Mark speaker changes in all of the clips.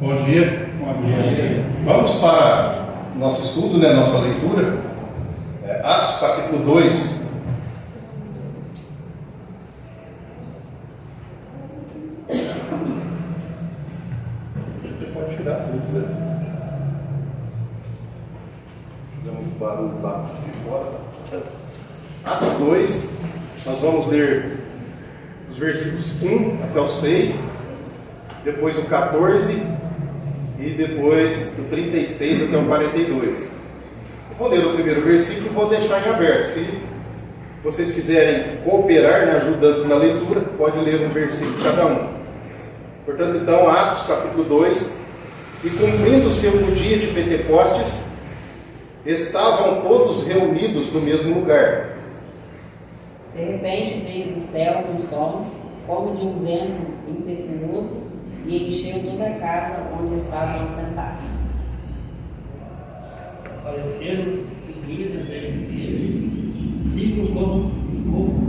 Speaker 1: Bom dia.
Speaker 2: Bom dia.
Speaker 1: Vamos para nosso estudo, nossa leitura. Atos capítulo 2. Você pode tirar tudo, né? Fizemos um barulho lá de fora. Atos 2, nós vamos ler os versículos 1 até o 6, depois o 14 e depois do 36 até o 42. Vou ler o primeiro versículo e vou deixar em aberto. Se vocês quiserem cooperar, ajudando na leitura, pode ler um versículo cada um. Portanto, então, Atos capítulo 2. E cumprindo-se o dia de Pentecostes, estavam todos reunidos no mesmo lugar.
Speaker 3: De repente veio do céu um som, como de um vento impetuoso, e encheu toda a casa onde estavam sentados.
Speaker 2: Apareceram seguidas entre eles, língua como fogo,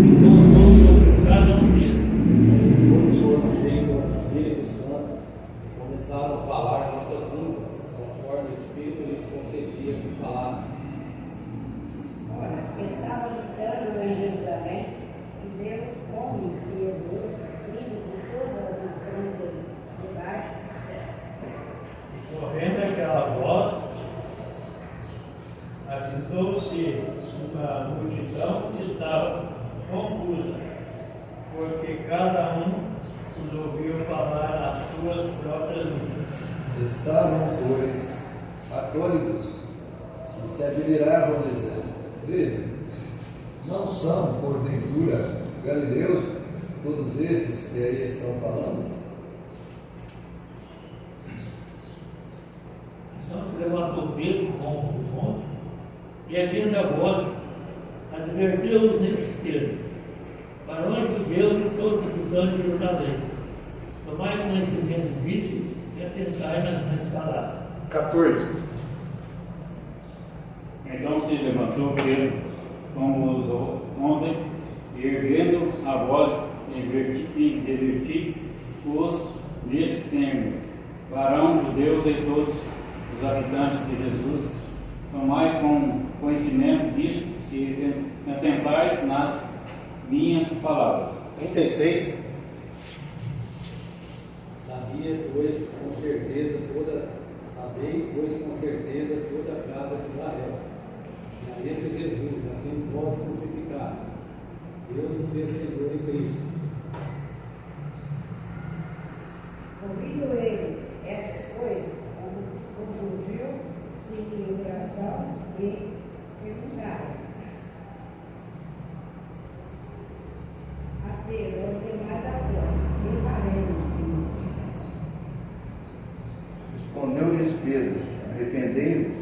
Speaker 2: e pousou sobre cada um deles.
Speaker 4: Todos foram cheios do Espírito Santo, começaram a falar em outras línguas, conforme o Espírito lhes concedia que falassem.
Speaker 5: Ora, estava lutando em Jerusalém, e Deus, homem criador, filho de todas as nações debaixo do céu.
Speaker 2: Correndo aquela voz, agitou-se uma multidão que estava confusa, porque cada um os ouviu falar as suas próprias línguas.
Speaker 4: Estavam, pois, atônitos e se admiravam, dizendo: Vede, não são, porventura, galileus todos esses que aí estão falando?
Speaker 2: Então se levantou Pedro com os 11 e, erguendo a voz, adverteu-os nesses termos: Varões judeus e todos os habitantes de Jerusalém, tomai conhecimento disso e atentai nas minhas palavras.
Speaker 1: 14.
Speaker 6: Então se levantou Pedro com os 11 e, erguendo a voz, diverti-os nesse termo: Varão judeus e todos os habitantes de Jesus, tomai com conhecimento disso e atentai nas minhas palavras.
Speaker 1: 36.
Speaker 4: Sabei, pois, com certeza toda a casa de Israel, que a esse Jesus, a quem vós crucificaste, Deus o fez Senhor em Cristo.
Speaker 5: Ouvindo eles essas coisas, conduziu-se em oração e perguntaram a Pedro, onde mais agora, quem faremos?
Speaker 7: Respondeu-lhes Pedro: Arrependei-vos, e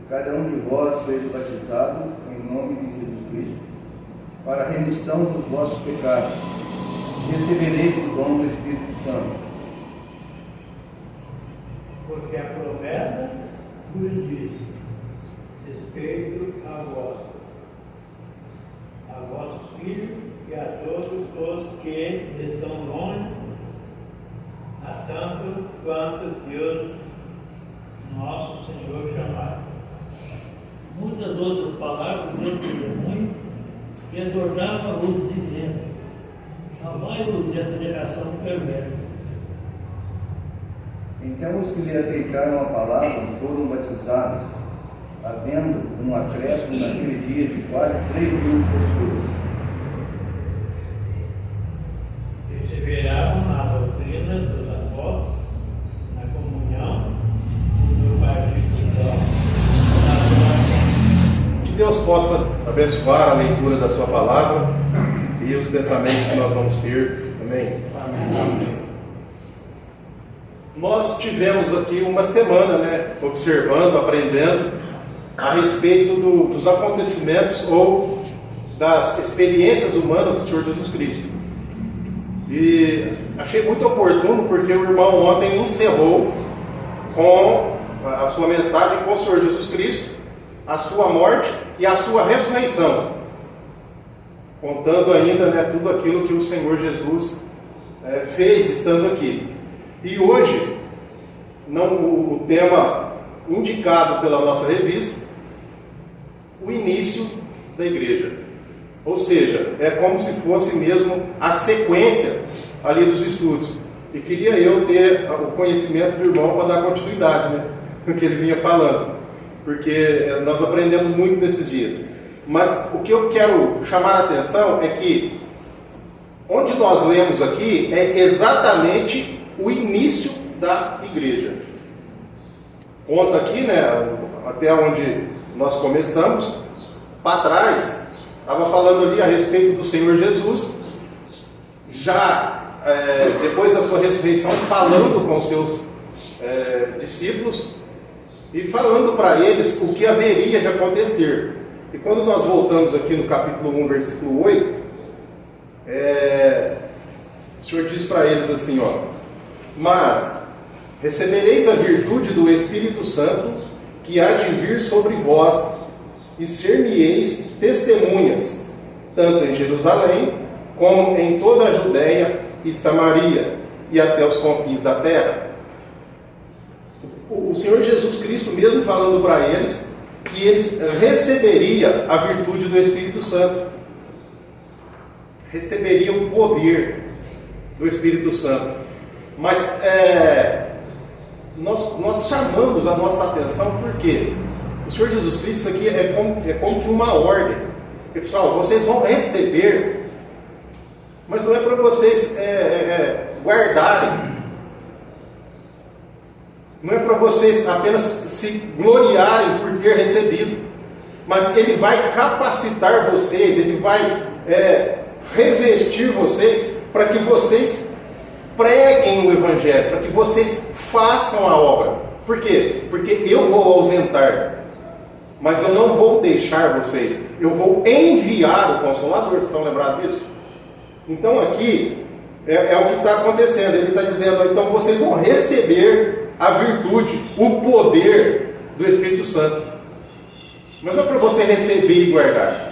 Speaker 7: cada um de vós seja batizado em nome de Jesus Cristo, para a remissão dos vossos pecados, e recebereis o dom do Espírito Santo.
Speaker 2: Porque a promessa vos diz respeito a vossos filhos e a todos os que estão longe, a tanto quanto Deus, nosso Senhor, chamar. Muitas outras palavras deu testemunho e exortava-os, dizendo: Salvai-vos dessa geração perversa.
Speaker 7: Então os que lhe aceitaram a palavra foram batizados, havendo um acréscimo naquele dia de quase 3.000 pessoas.
Speaker 2: Perseveravam na doutrina dos apóstolos, na comunhão, no partir do pão, na
Speaker 1: Que Deus possa abençoar a leitura da sua palavra e os pensamentos que nós vamos ter. Amém?
Speaker 2: Amém.
Speaker 1: Nós tivemos aqui uma semana, observando, aprendendo a respeito dos acontecimentos ou das experiências humanas do Senhor Jesus Cristo. E achei muito oportuno porque o irmão ontem encerrou com a sua mensagem com o Senhor Jesus Cristo, a sua morte e a sua ressurreição, contando ainda tudo aquilo que o Senhor Jesus fez estando aqui. E hoje, o tema indicado pela nossa revista, o início da igreja. Ou seja, é como se fosse mesmo a sequência ali dos estudos. E queria eu ter o conhecimento do irmão para dar continuidade, né? No que ele vinha falando. Porque nós aprendemos muito nesses dias. Mas o que eu quero chamar a atenção é que onde nós lemos aqui é exatamente o início da igreja. Conta aqui, né, até onde nós começamos, para trás, estava falando ali a respeito do Senhor Jesus, já depois da sua ressurreição, falando com os seus discípulos e falando para eles o que haveria de acontecer. E quando nós voltamos aqui no capítulo 1, versículo 8, o Senhor diz para eles assim, ó: mas recebereis a virtude do Espírito Santo, que há de vir sobre vós, e ser-me-eis testemunhas, tanto em Jerusalém, como em toda a Judéia e Samaria, e até os confins da terra. O Senhor Jesus Cristo mesmo falando para eles, que eles receberiam a virtude do Espírito Santo, receberiam o poder do Espírito Santo. Mas nós chamamos a nossa atenção porque o Senhor Jesus Cristo, isso aqui é como que uma ordem. Pessoal, vocês vão receber, mas não é para vocês guardarem, não é para vocês apenas se gloriarem por ter recebido, mas Ele vai capacitar vocês, Ele vai revestir vocês para que vocês preguem o Evangelho, para que vocês façam a obra. Por quê? Porque eu vou ausentar, mas eu não vou deixar vocês, eu vou enviar o Consolador. Vocês estão lembrados disso? Então aqui é o que está acontecendo. Ele está dizendo, então vocês vão receber a virtude, o poder do Espírito Santo. Mas não é para você receber e guardar.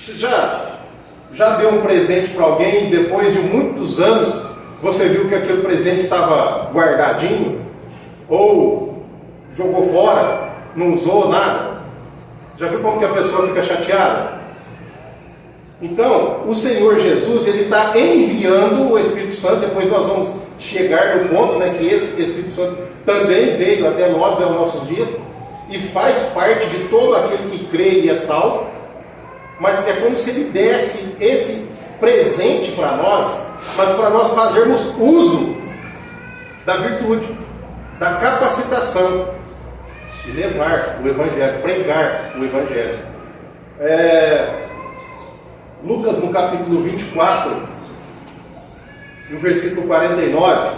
Speaker 1: Você já deu um presente para alguém e depois de muitos anos você viu que aquele presente estava guardadinho, ou jogou fora, não usou nada? Já viu como que a pessoa fica chateada? Então, o Senhor Jesus, Ele está enviando o Espírito Santo. Depois nós vamos chegar no ponto, né, que esse Espírito Santo também veio até nós, né, nos nossos dias, e faz parte de todo aquele que crê e é salvo. Mas é como se Ele desse esse presente para nós, mas para nós fazermos uso da virtude, da capacitação de levar o Evangelho, pregar o Evangelho. Lucas, no capítulo 24, no versículo 49,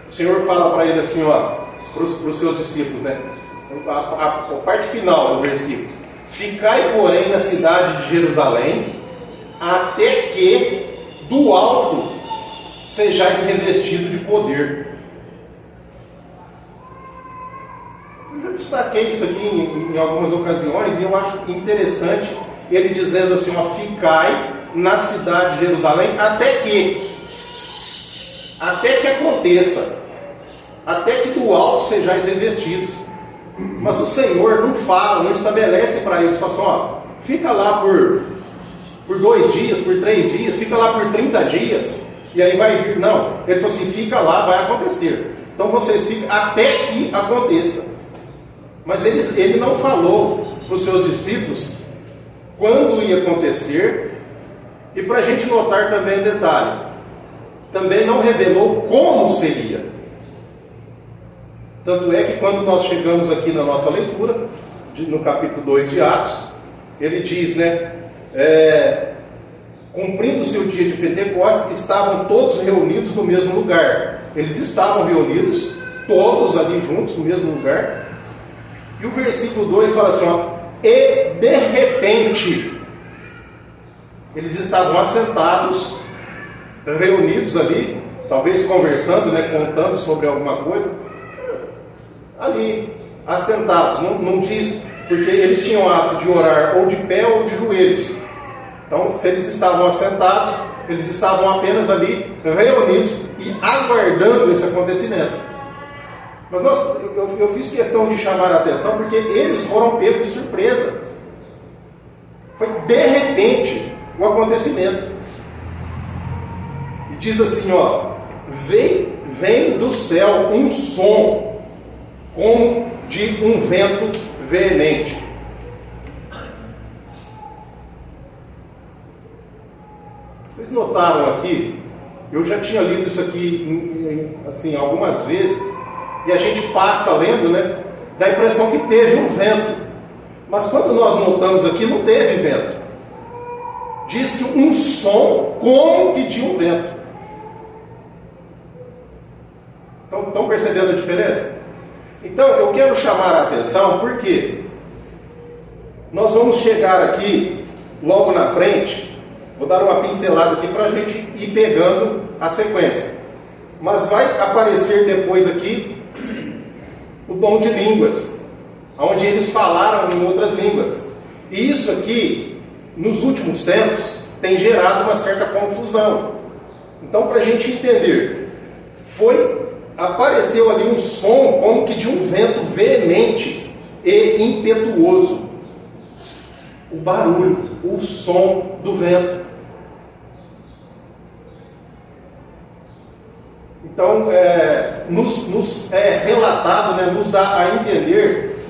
Speaker 1: o Senhor fala para ele assim, ó, para os seus discípulos, né? A parte final do versículo: ficai, porém, na cidade de Jerusalém, até que do alto sejais revestidos de poder. Eu já destaquei isso aqui em algumas ocasiões, e eu acho interessante ele dizendo assim, ó: ficai na cidade de Jerusalém até que aconteça, até que do alto sejais revestidos. Mas o Senhor não fala, não estabelece para eles só assim, ó, fica lá por 2 dias, por 3 dias, fica lá por 30 dias, e aí vai vir. Não, ele falou assim, fica lá, vai acontecer. Então vocês ficam até que aconteça. Mas ele não falou para os seus discípulos quando ia acontecer, e para a gente notar também um detalhe, também não revelou como seria. Tanto é que quando nós chegamos aqui na nossa leitura, no capítulo 2 de Atos, ele diz, né, cumprindo-se o dia de Pentecostes, estavam todos reunidos no mesmo lugar. Eles estavam reunidos, todos ali juntos no mesmo lugar. E o versículo 2 fala assim, ó: e de repente, eles estavam assentados, reunidos ali, talvez conversando, né, contando sobre alguma coisa, ali, assentados. Não diz, porque eles tinham o hábito de orar ou de pé ou de joelhos. Então, se eles estavam assentados, eles estavam apenas ali reunidos e aguardando esse acontecimento. Mas eu fiz questão de chamar a atenção porque eles foram pegos de surpresa. Foi de repente o acontecimento. E diz assim, ó: vem do céu um som como de um vento veemente. Vocês notaram aqui? Eu já tinha lido isso aqui assim algumas vezes, e a gente passa lendo, né? Dá a impressão que teve um vento. Mas quando nós notamos aqui, não teve vento. Diz que um som como que de um vento. Estão percebendo a diferença? Então eu quero chamar a atenção porque nós vamos chegar aqui logo na frente. Vou dar uma pincelada aqui para a gente ir pegando a sequência. Mas vai aparecer depois aqui o dom de línguas, onde eles falaram em outras línguas. E isso aqui, nos últimos tempos, tem gerado uma certa confusão. Então, para a gente entender, apareceu ali um som como que de um vento veemente e impetuoso. O barulho, o som do vento. Então, nos é relatado, né, nos dá a entender.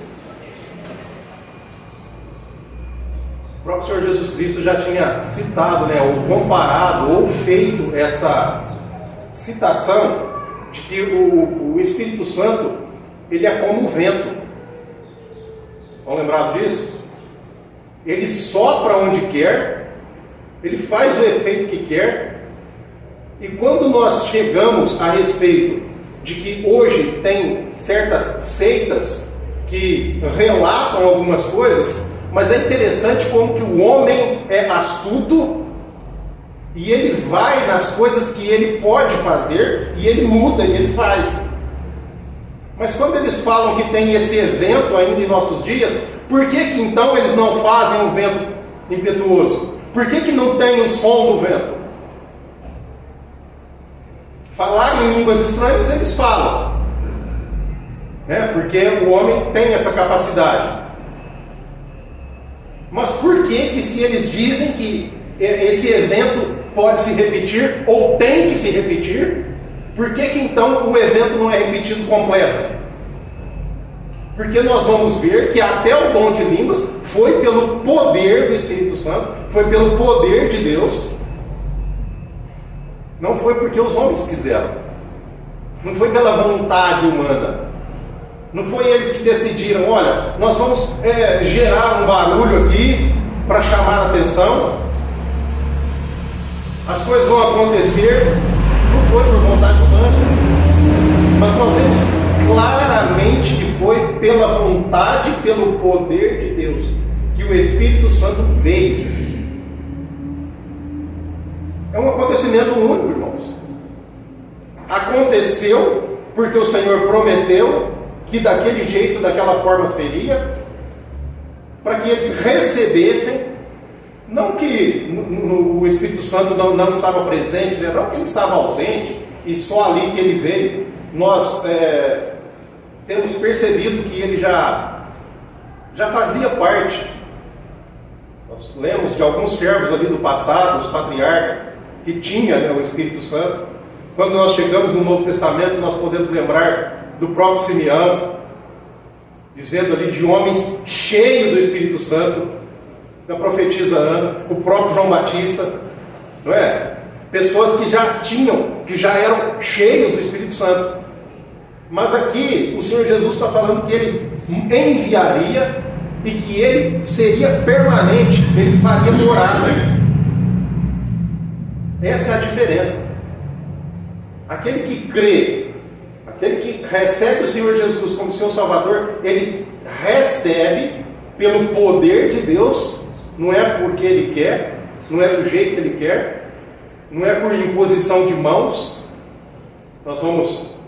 Speaker 1: O próprio Senhor Jesus Cristo já tinha citado, né, ou comparado, ou feito essa citação de que o Espírito Santo, ele é como o vento. Estão lembrados disso? Ele sopra onde quer, ele faz o efeito que quer. E quando nós chegamos a respeito de que hoje tem certas seitas que relatam algumas coisas, mas é interessante como que o homem é astuto e ele vai nas coisas que ele pode fazer e ele muda e ele faz. Mas quando eles falam que tem esse evento ainda em nossos dias, por que então eles não fazem um vento impetuoso? Por que não tem o som do vento? Falar em línguas estranhas eles falam, né? Porque o homem tem essa capacidade. Mas por que se eles dizem que esse evento pode se repetir ou tem que se repetir, por que então o evento não é repetido completo? Porque nós vamos ver que até o dom de línguas foi pelo poder do Espírito Santo, foi pelo poder de Deus. Não foi porque os homens quiseram. Não foi pela vontade humana. Não foi eles que decidiram, olha, nós vamos gerar um barulho aqui para chamar a atenção. As coisas vão acontecer. Não foi por vontade humana. Mas nós vemos claramente que foi pela vontade e pelo poder de Deus que o Espírito Santo veio. É um acontecimento único, irmãos. Aconteceu porque o Senhor prometeu que daquele jeito, daquela forma seria, para que eles recebessem, não que o Espírito Santo não estava presente, né? Não que ele estava ausente e só ali que ele veio. Nós temos percebido que ele já fazia parte. Nós lemos de alguns servos ali do passado, os patriarcas, que tinha, né, o Espírito Santo. Quando nós chegamos no Novo Testamento, nós podemos lembrar do próprio Simeão, dizendo ali de homens cheios do Espírito Santo, da profetisa Ana, o próprio João Batista, não é? Pessoas que já eram cheios do Espírito Santo. Mas aqui o Senhor Jesus está falando que ele enviaria e que ele seria permanente, ele faria morada. Essa é a diferença. Aquele que crê, aquele que recebe o Senhor Jesus como seu Salvador, ele recebe pelo poder de Deus, não é porque ele quer, não é do jeito que ele quer, não é por imposição de mãos.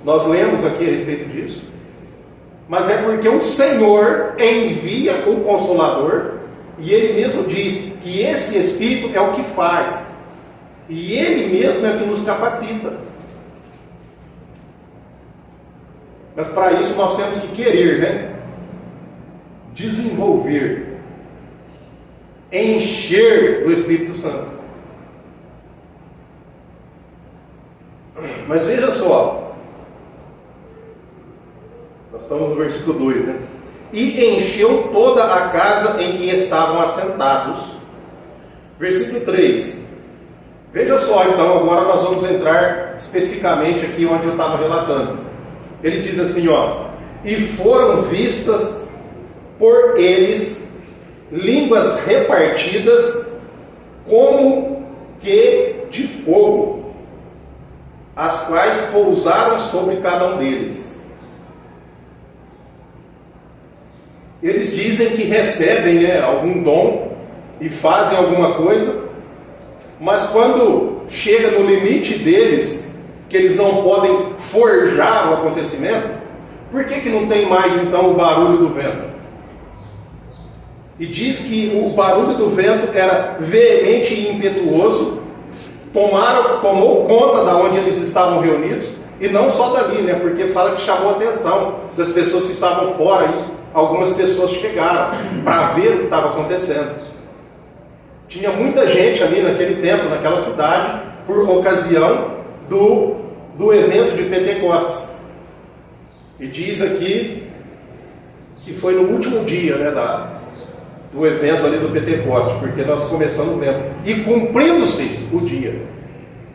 Speaker 1: Nós lemos aqui a respeito disso, mas é porque o Senhor envia o Consolador, e ele mesmo diz que esse Espírito é o que faz. E Ele mesmo é que nos capacita. Mas para isso nós temos que querer, né? Desenvolver, encher do Espírito Santo. Mas veja só, nós estamos no versículo 2, né? E encheu toda a casa em que estavam assentados. Versículo 3. Veja só, então, agora nós vamos entrar especificamente aqui onde eu estava relatando. Ele diz assim, ó: e foram vistas por eles línguas repartidas como que de fogo, as quais pousaram sobre cada um deles. Eles dizem que recebem, né, algum dom e fazem alguma coisa, mas quando chega no limite deles, que eles não podem forjar o acontecimento, por que não tem mais então o barulho do vento? E diz que o barulho do vento era veemente e impetuoso, tomou conta da onde eles estavam reunidos, e não só dali, né? Porque fala que chamou a atenção das pessoas que estavam fora, e algumas pessoas chegaram para ver o que estava acontecendo. Tinha muita gente ali naquele tempo, naquela cidade, por ocasião do evento de Pentecostes. E diz aqui que foi no último dia, né, do evento ali do Pentecostes, porque nós começamos o evento, e cumprindo-se o dia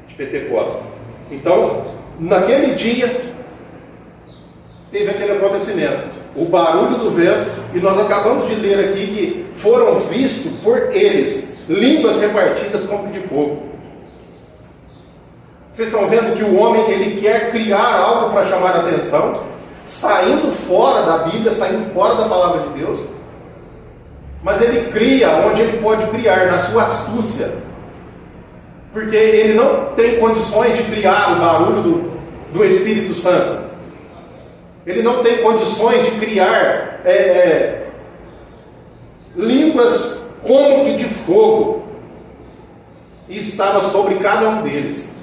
Speaker 1: de Pentecostes. Então, naquele dia, teve aquele acontecimento, o barulho do vento, e nós acabamos de ler aqui que foram vistos por eles línguas repartidas como de fogo. Vocês estão vendo que o homem, ele quer criar algo para chamar a atenção, saindo fora da Bíblia, saindo fora da palavra de Deus, mas ele cria onde ele pode criar, na sua astúcia, porque ele não tem condições de criar o barulho do Espírito Santo, ele não tem condições de criar línguas como que de fogo, e estava sobre cada um deles.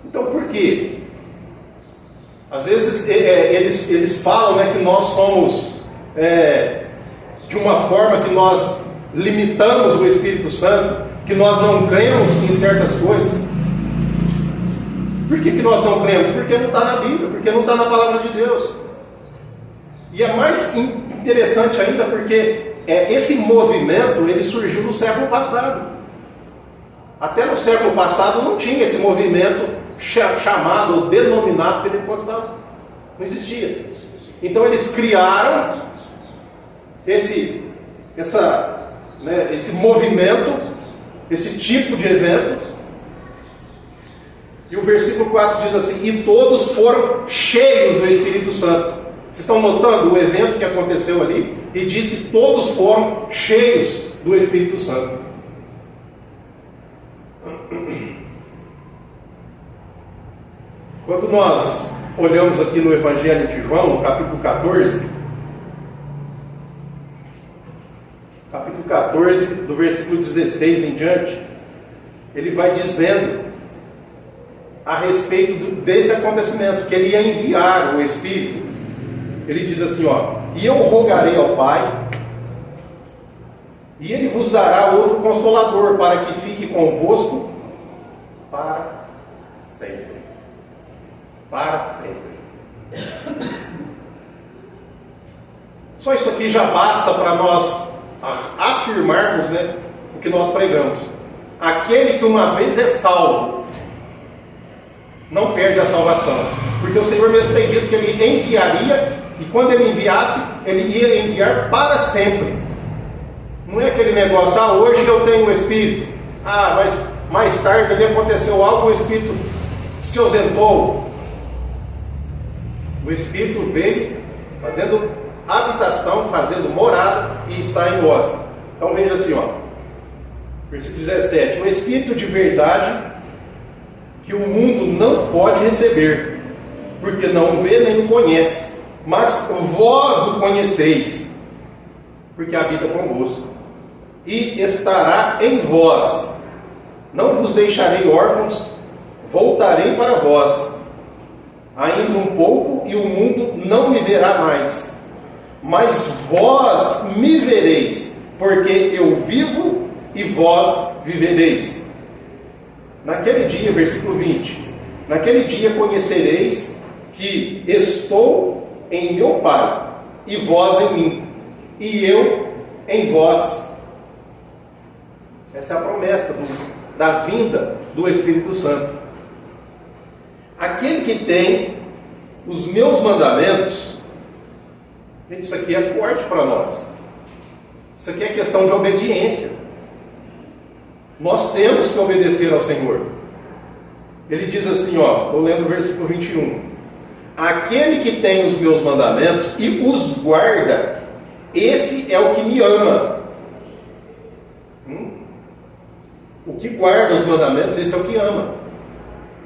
Speaker 1: Então por quê? Às vezes eles falam, né, que nós somos de uma forma que nós limitamos o Espírito Santo, que nós não cremos em certas coisas. Por que nós não cremos? Porque não está na Bíblia, porque não está na palavra de Deus. E é mais interessante ainda porque esse movimento, ele surgiu no século passado. Até no século passado não tinha esse movimento chamado ou denominado pentecostal. Não existia. Então eles criaram esse movimento, esse tipo de evento. E o versículo 4 diz assim: e todos foram cheios do Espírito Santo. Vocês estão notando o evento que aconteceu ali? E diz que todos foram cheios do Espírito Santo. Quando nós olhamos aqui no Evangelho de João, no capítulo 14, do versículo 16 em diante, ele vai dizendo a respeito desse acontecimento, que ele ia enviar o Espírito. Ele diz assim, ó: e eu rogarei ao Pai, e Ele vos dará outro Consolador, para que fique convosco para sempre. Para sempre. Só isso aqui já basta para nós afirmarmos, né, o que nós pregamos. Aquele que uma vez é salvo não perde a salvação, porque o Senhor mesmo tem dito que Ele enviaria, e quando Ele enviasse, Ele ia enviar para sempre. Não é aquele negócio, hoje eu tenho um Espírito, mas mais tarde ali aconteceu algo, o Espírito se ausentou. O Espírito veio fazendo habitação, fazendo morada, e está em nós. Então veja assim, ó, versículo 17: o Espírito de verdade, que o mundo não pode receber, porque não o vê nem o conhece, mas vós o conheceis, porque habita convosco, e estará em vós. Não vos deixarei órfãos, voltarei para vós. Ainda um pouco e o mundo não me verá mais. Mas vós me vereis, porque eu vivo e vós vivereis. Naquele dia, versículo 20, naquele dia conhecereis que estou em meu Pai, e vós em mim, e eu em vós. Essa é a promessa da vinda do Espírito Santo. Aquele que tem os meus mandamentos, gente, isso aqui é forte para nós. Isso aqui é questão de obediência. Nós temos que obedecer ao Senhor. Ele diz assim, estou lendo o versículo 21. Aquele que tem os meus mandamentos e os guarda, esse é o que me ama. O que guarda os mandamentos, esse é o que ama.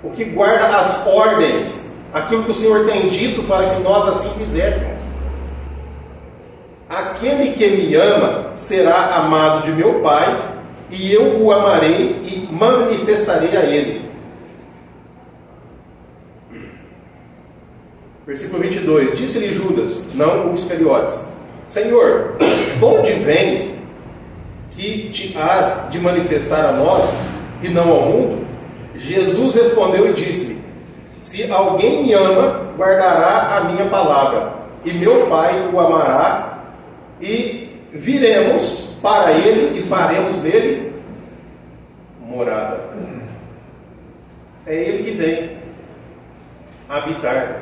Speaker 1: O que guarda as ordens, aquilo que o Senhor tem dito para que nós assim fizéssemos. Aquele que me ama será amado de meu Pai, e eu o amarei e manifestarei a ele. Versículo 22. Disse-lhe Judas, não o Iscariotes: Senhor, de onde vem que te has de manifestar a nós e não ao mundo? Jesus respondeu e disse-lhe: se alguém me ama, guardará a minha palavra, e meu Pai o amará, e viremos para ele e faremos nele morada. É ele que vem habitar.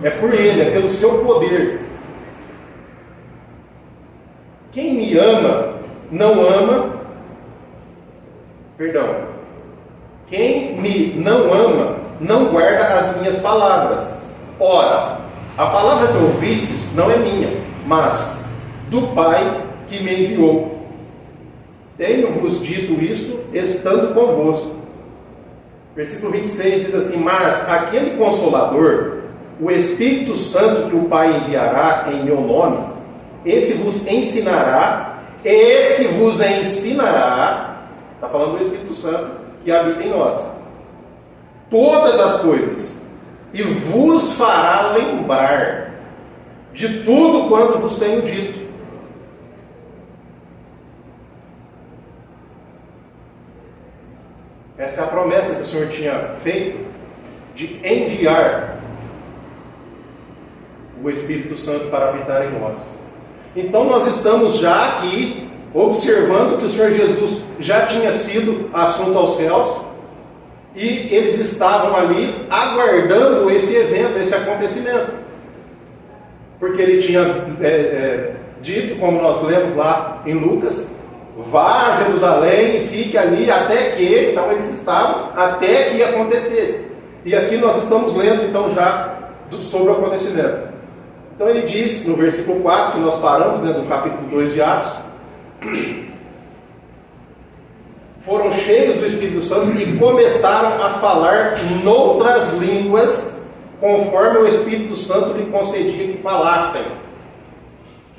Speaker 1: É por ele, é pelo seu poder. Quem me ama, quem me não ama, não guarda as minhas palavras. Ora, a palavra que ouvistes não é minha, mas do Pai que me enviou. Tenho-vos dito isto, estando convosco. Versículo 26 diz assim: mas aquele Consolador, o Espírito Santo que o Pai enviará em meu nome, esse vos ensinará, está falando do Espírito Santo que habita em nós, todas as coisas, e vos fará lembrar de tudo quanto vos tenho dito. Essa é a promessa que o Senhor tinha feito de enviar o Espírito Santo para habitar em nós. Então nós estamos já aqui observando que o Senhor Jesus já tinha sido assunto aos céus, e eles estavam ali aguardando esse evento, esse acontecimento, porque ele tinha dito, como nós lemos lá em Lucas: vá a Jerusalém e fique ali até que, então eles estavam até que acontecesse. E aqui nós estamos lendo então já sobre o acontecimento. Então ele diz no versículo 4, que nós paramos, do capítulo 2 de Atos: foram cheios do Espírito Santo e começaram a falar noutras línguas, conforme o Espírito Santo lhe concedia que falassem.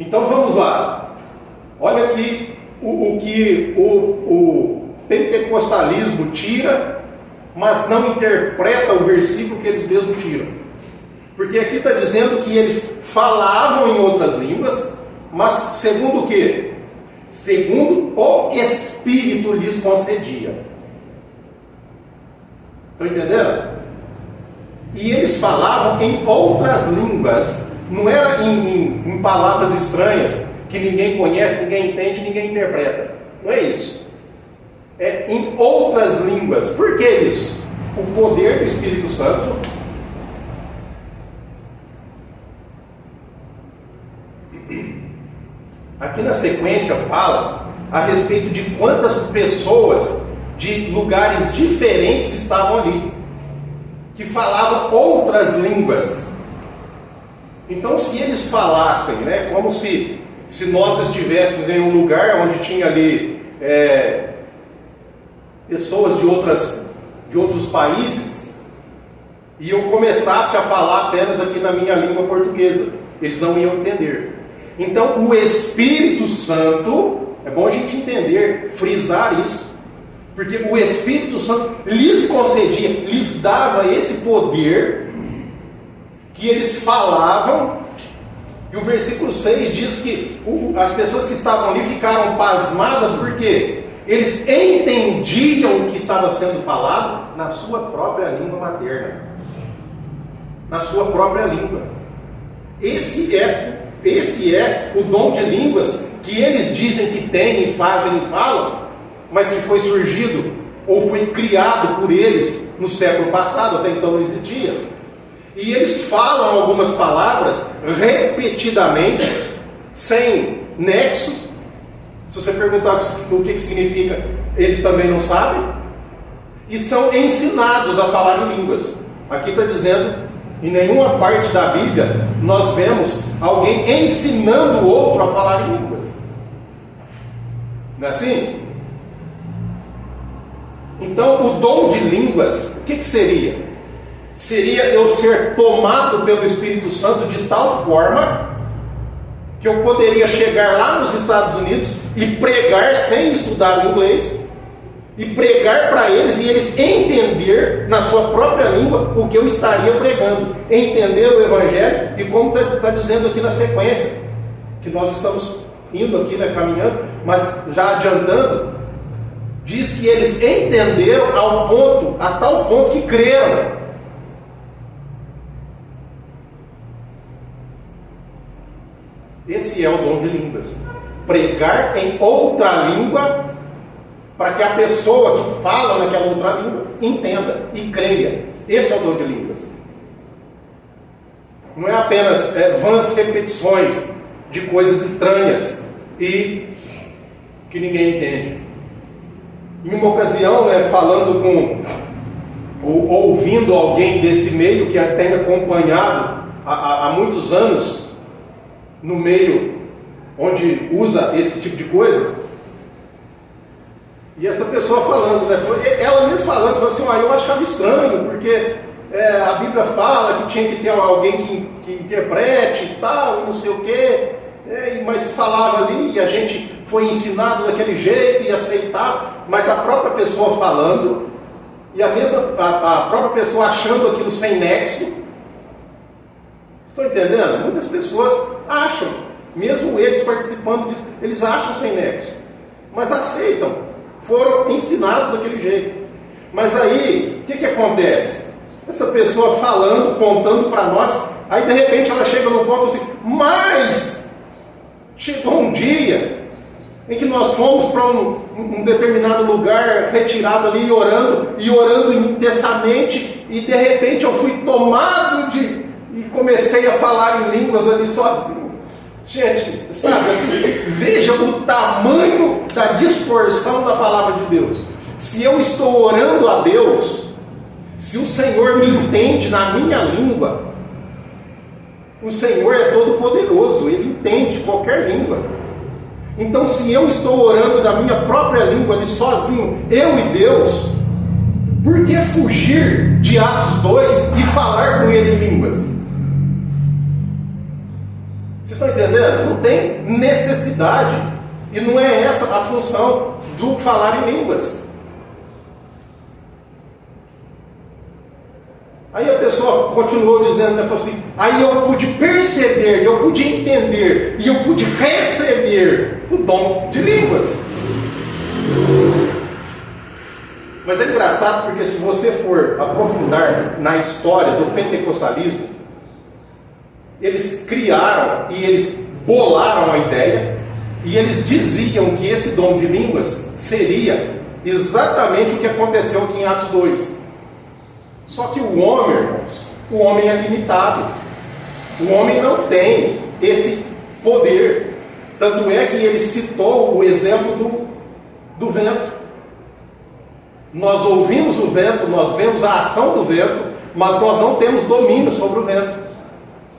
Speaker 1: Então vamos lá. Olha aqui o que o pentecostalismo tira, mas não interpreta o versículo que eles mesmos tiram. Porque aqui está dizendo que eles falavam em outras línguas, mas segundo o quê? Segundo o Espírito lhes concedia. Estão entendendo? E eles falavam em outras línguas, não era em palavras estranhas, que ninguém conhece, ninguém entende, ninguém interpreta. Não é isso. É em outras línguas. Por que isso? O poder do Espírito Santo aqui na sequência fala a respeito de quantas pessoas de lugares diferentes estavam ali, que falavam outras línguas. Então, se eles falassem, como se nós estivéssemos em um lugar onde tinha ali pessoas de outros países, e eu começasse a falar apenas aqui na minha língua portuguesa, eles não iam entender. Então, o Espírito Santo, é bom a gente entender, frisar isso. Porque o Espírito Santo lhes concedia, lhes dava esse poder que eles falavam. E o versículo 6 diz que as pessoas que estavam ali ficaram pasmadas porque eles entendiam o que estava sendo falado na sua própria língua materna. Na sua própria língua. Esse é o dom de línguas que eles dizem que têm, fazem e falam, mas que foi surgido ou foi criado por eles no século passado, até então não existia. E eles falam algumas palavras repetidamente, sem nexo. Se você perguntar o que significa, eles também não sabem. E são ensinados a falar em línguas. Aqui está dizendo, em nenhuma parte da Bíblia, nós vemos alguém ensinando o outro a falar em línguas. Não é assim? Então, o dom de línguas, o que seria? Seria eu ser tomado pelo Espírito Santo de tal forma que eu poderia chegar lá nos Estados Unidos e pregar sem estudar o inglês, e pregar para eles e eles entender na sua própria língua o que eu estaria pregando, entender o Evangelho, e como está dizendo aqui na sequência, que nós estamos indo aqui, né, caminhando, mas já adiantando, diz que eles entenderam a tal ponto que creram. Esse é o dom de línguas. Pregar em outra língua para que a pessoa que fala naquela outra língua entenda e creia. Esse é o dom de línguas. Não é apenas vãs repetições de coisas estranhas e que ninguém entende. Em uma ocasião, falando ou ouvindo alguém desse meio que a tem acompanhado há muitos anos, no meio onde usa esse tipo de coisa, e essa pessoa falando, ela mesma falando, falou assim, eu achava estranho, porque a Bíblia fala que tinha que ter alguém que interprete e tal, não sei o quê, mas falava ali, e a gente foi ensinado daquele jeito e aceitava, mas a própria pessoa falando, e a própria pessoa achando aquilo sem nexo. Estão entendendo? Muitas pessoas acham, mesmo eles participando disso, eles acham sem nexo, mas aceitam, foram ensinados daquele jeito. Mas aí, o que acontece? Essa pessoa falando, contando para nós, aí de repente ela chega no ponto assim, mas chegou um dia em que nós fomos para um determinado lugar, retirado ali, e orando intensamente, e de repente eu fui tomado e comecei a falar em línguas ali sozinho. Gente, sabe assim, veja o tamanho da distorção da palavra de Deus. Se eu estou orando a Deus, se o Senhor me entende na minha língua, o Senhor é todo poderoso, Ele entende qualquer língua. Então, se eu estou orando na minha própria língua, ali sozinho, eu e Deus, por que fugir de Atos 2 e falar com Ele em línguas? Vocês estão entendendo? Não tem necessidade. E não é essa a função do falar em línguas. Aí a pessoa continuou dizendo, falou assim, aí eu pude perceber, eu pude entender, e eu pude receber o dom de línguas. Mas é engraçado porque se você for aprofundar na história do pentecostalismo, eles criaram e eles bolaram a ideia, e eles diziam que esse dom de línguas seria exatamente o que aconteceu aqui em Atos 2. Só que o homem, irmãos, o homem é limitado. O homem não tem esse poder. Tanto é que ele citou o exemplo do vento. Nós ouvimos o vento, nós vemos a ação do vento, mas nós não temos domínio sobre o vento.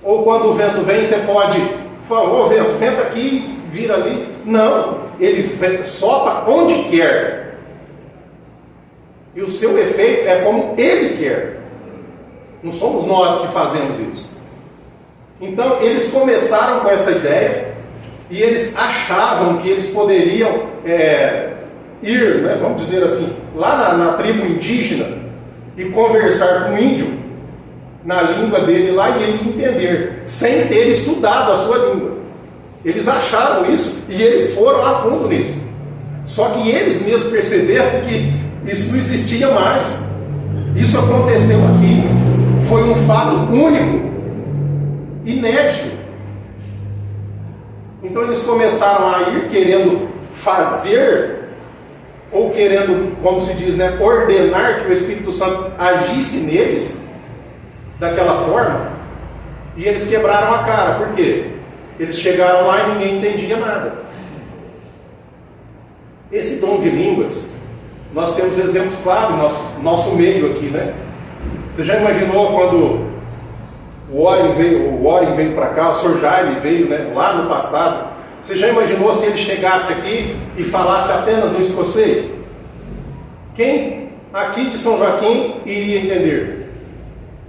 Speaker 1: Ou quando o vento vem, você pode falar, ô vento, venta aqui, vira ali. Não, ele sopra onde quer. E o seu efeito é como ele quer. Não somos nós que fazemos isso. Então, eles começaram com essa ideia, e eles achavam que eles poderiam ir, né, vamos dizer assim, lá na tribo indígena e conversar com o índio na língua dele lá e ele entender, sem ter estudado a sua língua. Eles acharam isso e eles foram a fundo nisso. Só que eles mesmos perceberam que isso não existia mais. Isso aconteceu aqui. Foi um fato único, inédito. Então eles começaram a ir querendo fazer, ou querendo, como se diz, né, ordenar que o Espírito Santo agisse neles daquela forma, e eles quebraram a cara. Por quê? Eles chegaram lá e ninguém entendia nada. Esse dom de línguas, nós temos exemplos claros no nosso meio aqui, né? Você já imaginou quando o Warren veio para cá, o Sr. Jaime veio, né, lá no passado? Você já imaginou se ele chegasse aqui e falasse apenas no escocês? Quem aqui de São Joaquim iria entender?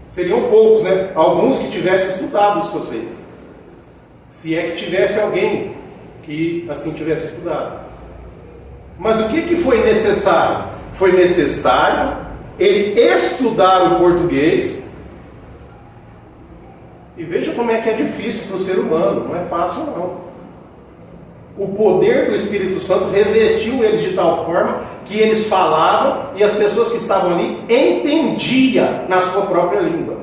Speaker 1: Seriam poucos, né? Alguns que tivessem estudado o escocês. Se é que tivesse alguém que assim tivesse estudado. Mas o que foi necessário? Foi necessário ele estudar o português. E veja como é que é difícil para o ser humano, não é fácil não. O poder do Espírito Santo revestiu eles de tal forma que eles falavam e as pessoas que estavam ali entendiam na sua própria língua.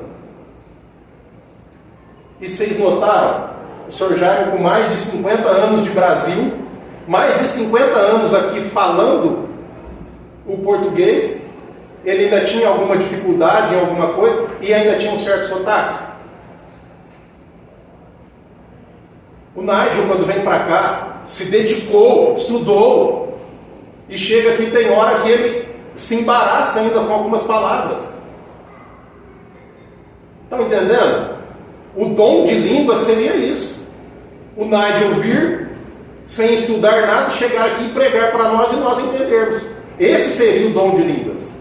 Speaker 1: E vocês notaram? O Sr. Jaime, com mais de 50 anos de Brasil, mais de 50 anos aqui falando o português, ele ainda tinha alguma dificuldade em alguma coisa e ainda tinha um certo sotaque. O Nigel, quando vem para cá, se dedicou, estudou, e chega aqui, tem hora que ele se embaraça ainda com algumas palavras. Estão entendendo? O dom de língua seria isso. O Nigel vir, sem estudar nada, chegar aqui e pregar para nós e nós entendermos. Esse seria o dom de línguas.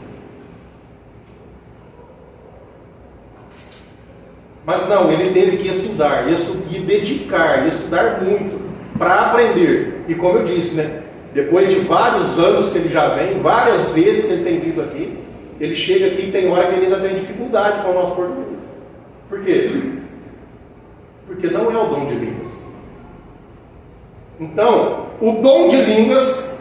Speaker 1: Mas não, ele teve que estudar, e dedicar, e estudar muito, para aprender. E como eu disse, né, depois de vários anos que ele já vem, várias vezes que ele tem vindo aqui, ele chega aqui e tem hora que ele ainda tem dificuldade com o nosso português. Por quê? Porque não é o dom de línguas. Então, o dom de línguas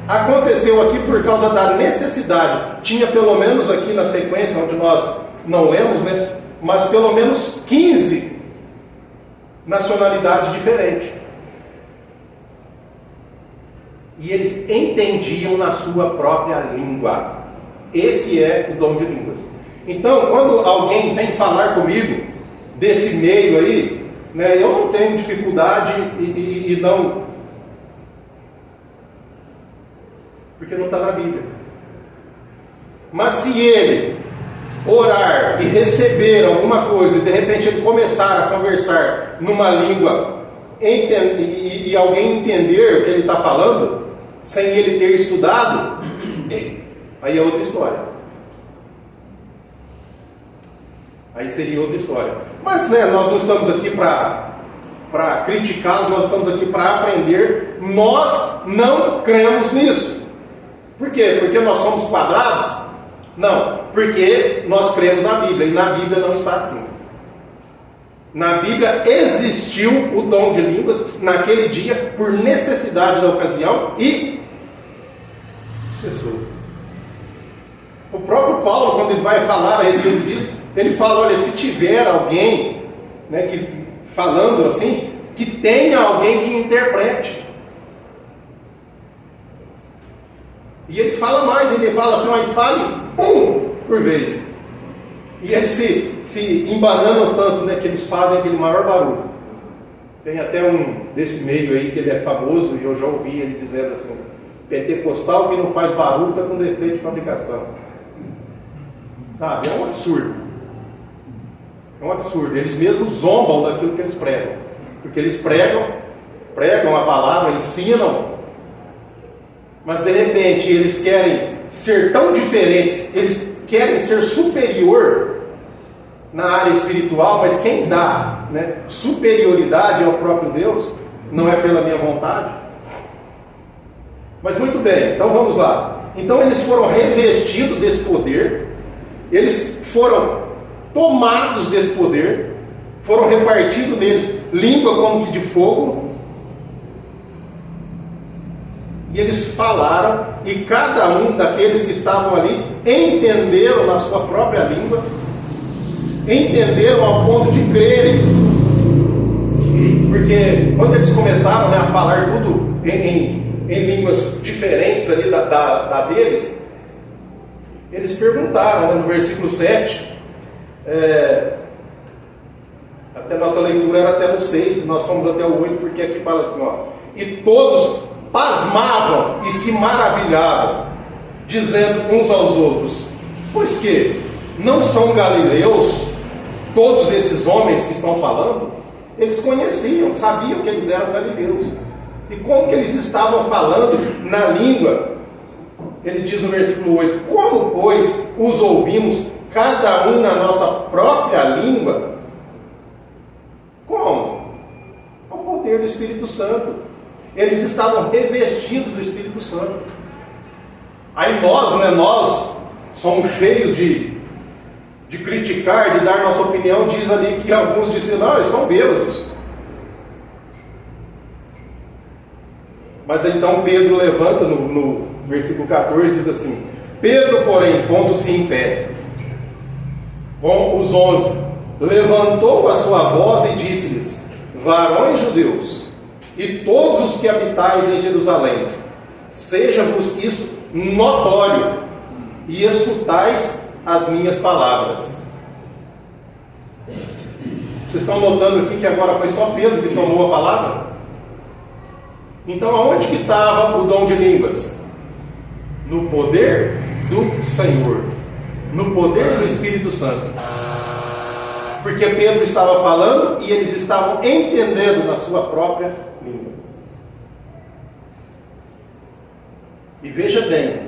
Speaker 1: aconteceu aqui por causa da necessidade. Tinha pelo menos aqui na sequência, onde nós não lemos, né, mas pelo menos 15 nacionalidades diferentes. E eles entendiam na sua própria língua. Esse é o dom de línguas. Então, quando alguém vem falar comigo desse meio aí, né, eu não tenho dificuldade e não... Porque não está na Bíblia. Mas se ele orar e receber alguma coisa e de repente ele começar a conversar numa língua e alguém entender o que ele está falando, sem ele ter estudado, aí é outra história. Aí seria outra história. Mas, né, nós não estamos aqui para criticá-los, nós estamos aqui para aprender. Nós não cremos nisso. Por quê? Porque nós somos quadrados? Não, porque nós cremos na Bíblia, e na Bíblia não está assim. Na Bíblia existiu o dom de línguas naquele dia, por necessidade da ocasião, e cessou. O próprio Paulo, quando ele vai falar a respeito disso, ele fala, olha, se tiver alguém, né, que, falando assim, que tenha alguém que interprete. E ele fala mais, ele fala assim, olha, fale um por vez. E eles se embananam tanto, né, que eles fazem aquele maior barulho. Tem até um desse meio aí que ele é famoso, e eu já ouvi ele dizendo assim, pentecostal que não faz barulho está com defeito de fabricação. Sabe, é um absurdo. É um absurdo. Eles mesmos zombam daquilo que eles pregam. Porque eles pregam a palavra, ensinam, mas de repente eles querem ser tão diferentes, eles querem ser superior na área espiritual, mas quem dá, né, superioridade ao próprio Deus não é pela minha vontade. Mas muito bem, então vamos lá. Então eles foram revestidos desse poder, eles foram tomados desse poder, foram repartidos neles língua como que de fogo, e eles falaram, e cada um daqueles que estavam ali entenderam na sua própria língua, entenderam ao ponto de crerem, porque quando eles começaram, né, a falar tudo em línguas diferentes ali da deles, eles perguntaram, né, no versículo 7, até nossa leitura era até no 6, nós fomos até o 8, porque aqui fala assim, ó, e todos pasmavam e se maravilhavam, dizendo uns aos outros, pois que não são galileus todos esses homens que estão falando? Eles conheciam, sabiam que eles eram galileus. E como que eles estavam falando na língua? Ele diz no versículo 8, como, pois, os ouvimos, cada um na nossa própria língua? Como? Com o poder do Espírito Santo. Eles estavam revestidos do Espírito Santo. Aí nós somos cheios de criticar, de dar nossa opinião. Diz ali que alguns disseram, não, eles estão bêbados. Mas então Pedro levanta no versículo 14, diz assim, Pedro, porém, pondo-se em pé, com os 11, levantou a sua voz e disse-lhes, varões judeus, e todos os que habitais em Jerusalém, seja-vos isso notório, e escutais as minhas palavras. Vocês estão notando aqui que agora foi só Pedro que tomou a palavra? Então aonde que estava o dom de línguas? No poder do Senhor, no poder do Espírito Santo. Porque Pedro estava falando e eles estavam entendendo na sua própria língua. E veja bem,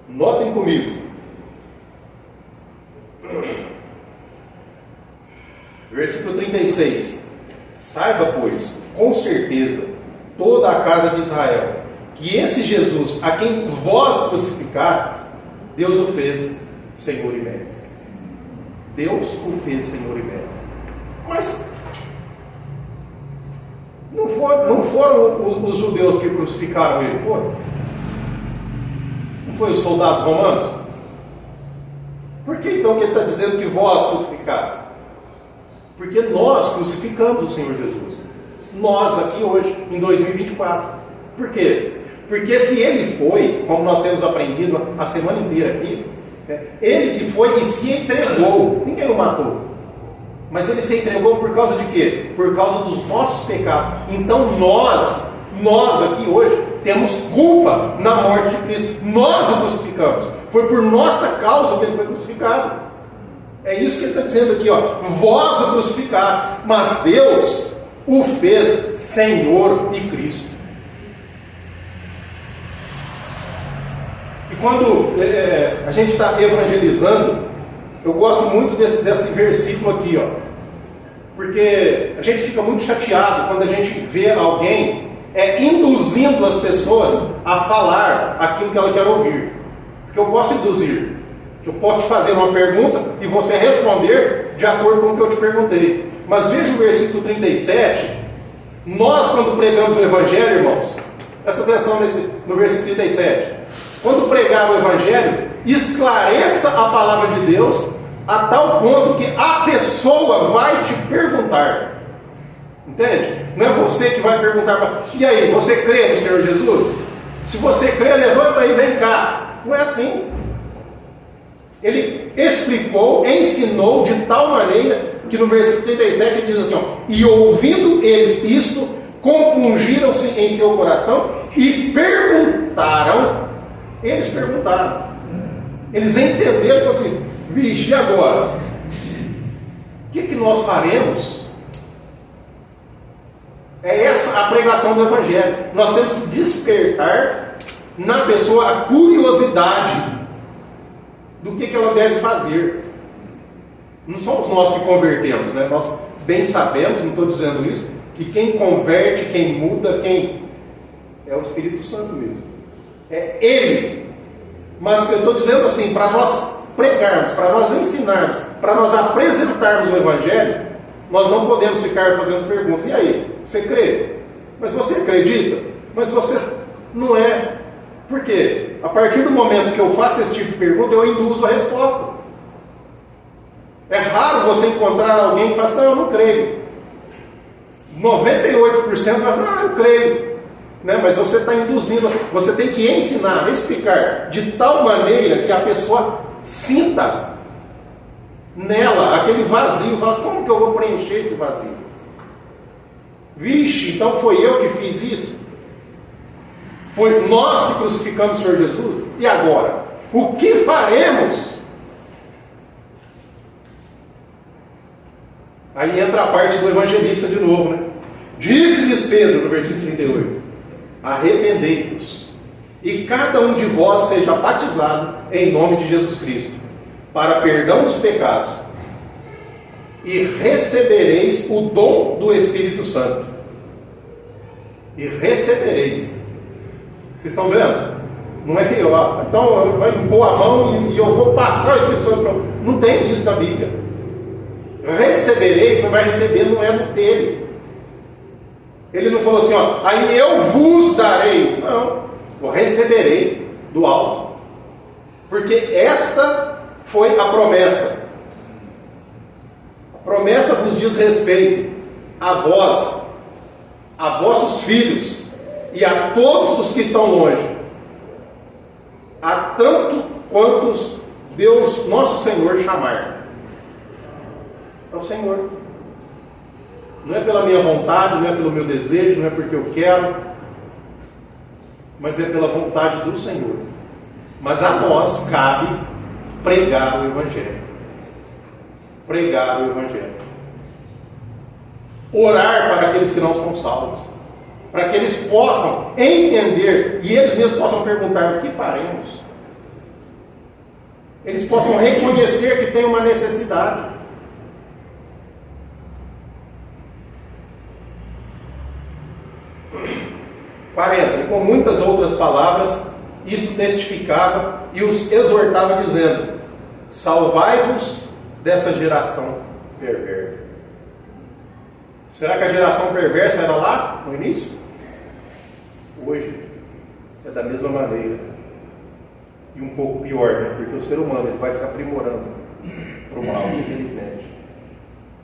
Speaker 1: notem comigo, versículo 36, saiba, pois, com certeza, toda a casa de Israel, que esse Jesus, a quem vós crucificastes, Deus o fez Senhor e Mestre. Deus o fez Senhor e Mestre. Mas não foram os judeus que crucificaram ele, foram? Não foi os soldados romanos? Por que então que ele está dizendo que vós crucificaste? Porque nós crucificamos o Senhor Jesus. Nós aqui hoje, em 2024. Por quê? Porque se ele foi, como nós temos aprendido a semana inteira aqui, ele que foi e se entregou, ninguém o matou, mas ele se entregou por causa de quê? Por causa dos nossos pecados. Então nós aqui hoje temos culpa na morte de Cristo. Nós o crucificamos, foi por nossa causa que ele foi crucificado. É isso que ele está dizendo aqui, ó. Vós o crucificaste, mas Deus o fez Senhor e Cristo. E quando a gente está evangelizando, eu gosto muito desse versículo aqui, ó, porque a gente fica muito chateado quando a gente vê alguém induzindo as pessoas a falar aquilo que ela quer ouvir. Porque eu posso induzir, eu posso te fazer uma pergunta e você responder de acordo com o que eu te perguntei. Mas veja o versículo 37, nós quando pregamos o Evangelho, irmãos, presta atenção no versículo 37, quando pregar o Evangelho, esclareça a palavra de Deus a tal ponto que a pessoa vai te perguntar. Entende? Não é você que vai perguntar, e aí, você crê no Senhor Jesus? Se você crê, levanta aí e vem cá. Não é assim. Ele explicou, ensinou de tal maneira que no versículo 37 ele diz assim, ó, e ouvindo eles isto, compungiram-se em seu coração e perguntaram. Eles perguntaram. Eles entenderam assim, vixe, e agora? O que nós faremos? É essa a pregação do Evangelho. Nós temos que despertar na pessoa a curiosidade do que ela deve fazer. Não somos nós que convertemos, né? Nós bem sabemos, não estou dizendo isso, que quem converte, quem muda, quem É o Espírito Santo mesmo. É Ele. Mas eu estou dizendo assim, para nós pregarmos, para nós ensinarmos, para nós apresentarmos o Evangelho, nós não podemos ficar fazendo perguntas. E aí, você crê? Mas você acredita? Mas você não é. Por quê? A partir do momento que eu faço esse tipo de pergunta, eu induzo a resposta. É raro você encontrar alguém que fala assim, não, eu não creio. 98% eu creio. Né? Mas você está induzindo, você tem que ensinar, explicar, de tal maneira que a pessoa sinta nela aquele vazio. Fala, como que eu vou preencher esse vazio? Vixe, então foi eu que fiz isso? Foi nós que crucificamos o Senhor Jesus? E agora? O que faremos? Aí entra a parte do evangelista de novo, né? Disse-lhes Pedro, no versículo 38, arrependei-vos, e cada um de vós seja batizado em nome de Jesus Cristo, para perdão dos pecados, e recebereis o dom do Espírito Santo. E recebereis. Vocês estão vendo? Não é que eu, então vai impor a mão e eu vou passar o Espírito Santo para. Não tem isso na Bíblia. Recebereis, não vai receber, não é do dele. Ele não falou assim, aí eu vos darei. Não, eu receberei do alto. Porque esta foi a promessa. A promessa vos diz respeito a vós, a vossos filhos e a todos os que estão longe, a tanto quantos Deus, nosso Senhor, chamar. É o Senhor. Não é pela minha vontade, não é pelo meu desejo, não é porque eu quero, mas é pela vontade do Senhor. Mas a nós cabe pregar o Evangelho. Pregar o Evangelho. Orar para aqueles que não são salvos, para que eles possam entender e eles mesmos possam perguntar: o que faremos? Eles possam reconhecer que tem uma necessidade. E com muitas outras palavras, isso testificava e os exortava, dizendo: salvai-vos dessa geração perversa. Será que a geração perversa era lá no início? Hoje é da mesma maneira. E um pouco pior, né? Porque o ser humano ele vai se aprimorando para o mal, infelizmente.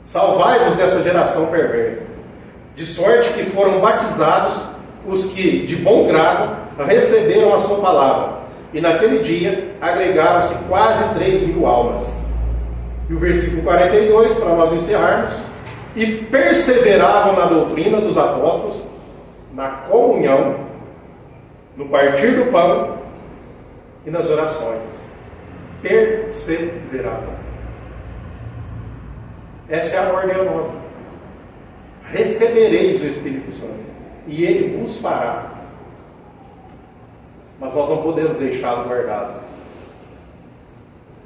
Speaker 1: Salvai-vos dessa geração perversa, de sorte que foram batizados os que, de bom grado, receberam a sua palavra. E naquele dia agregaram-se quase 3.000 almas. E o versículo 42, para nós encerrarmos: e perseveravam na doutrina dos apóstolos, na comunhão, no partir do pão e nas orações. Perseveravam. Essa é a ordem nova. Recebereis o Espírito Santo, e Ele vos fará. Mas nós não podemos deixá-lo guardado.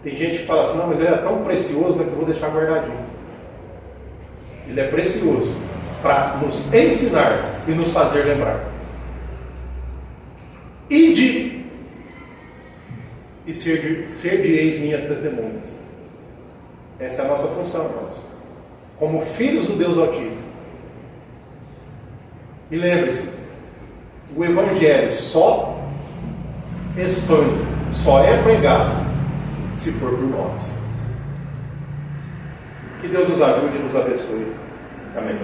Speaker 1: Tem gente que fala assim: não, mas ele é tão precioso, né, que eu vou deixar guardadinho. Ele é precioso para nos ensinar e nos fazer lembrar. Ide e ser-de-eis minhas testemunhas. Essa é a nossa função, irmãos, como filhos do Deus Altíssimo. E lembre-se, o Evangelho só expande, só é pregado se for por nós. Que Deus nos ajude e nos abençoe. Amém.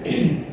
Speaker 3: Amém.